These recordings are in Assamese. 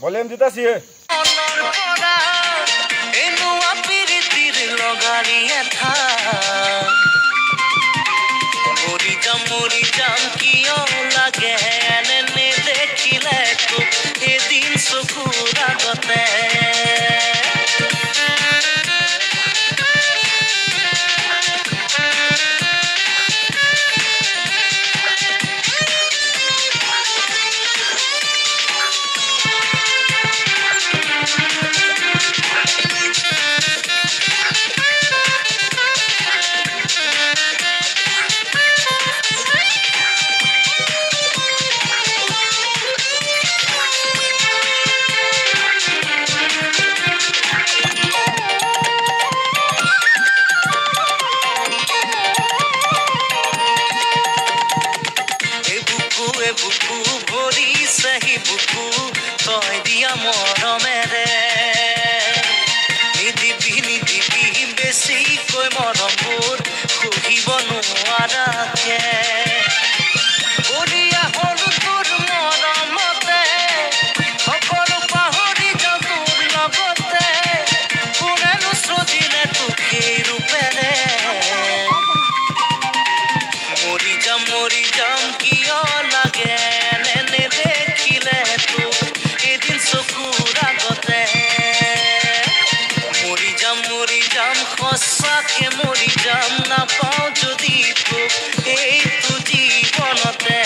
ভলিউম দিতাছি হে মৰি যাম কিয় লাগে এনে নেদেখিলে তোক এদিন চকুৰ আগতে বুকু ভৰিছে হি বুকু তই দিয়া মৰমেৰে নিদিবি বেছিকৈ মৰমবোৰ শুহিব নোৱাৰাকে বলিয়া হলো তোৰ মৰমতে সকলো পাহৰি যাওঁ তোৰ লগতে কোনেনো সজিলে তোক সেই ৰূপেৰে মৰি যাম কিয় লাগে এনে দেখিলে তোক এদিন চকুৰ আগতে মৰি যাম সঁচাকে মৰি যাম নাপাওঁ যদি তোক এইটো জীৱনতে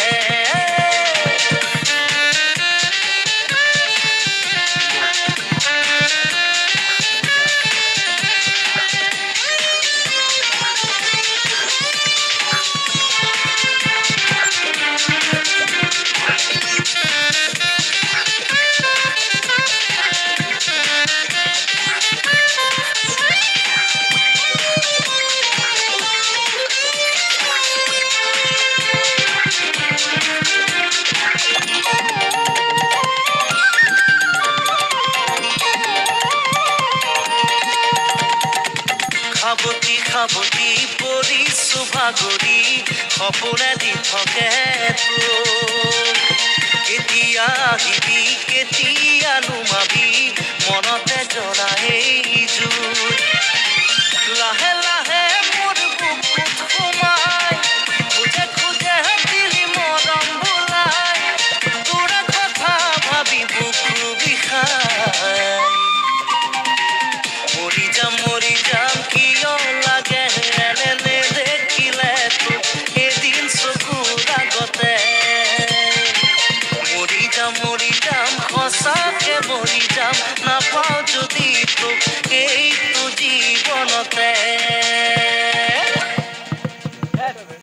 খাবতি পৰিছো ভাগৰি সপোনে দি থাকে তোক কেতিয়া আহিবি কেতিয়া নুমাবি মনতে জ্বলা এই জুই লাহে লাহে মোৰ বুকুত সোমাই খোজে খোজে দিলি মৰম বোলাই তোৰ কথা ভাবি বুকু বিষাই মৰি যাম কিয় লাগে এনে নেদেখিলে তোক এদিন চকুৰ আগতে মৰি যাম সঁচাকে মৰি যাম নাপাওঁ যদি তোক এইটো জীৱনতে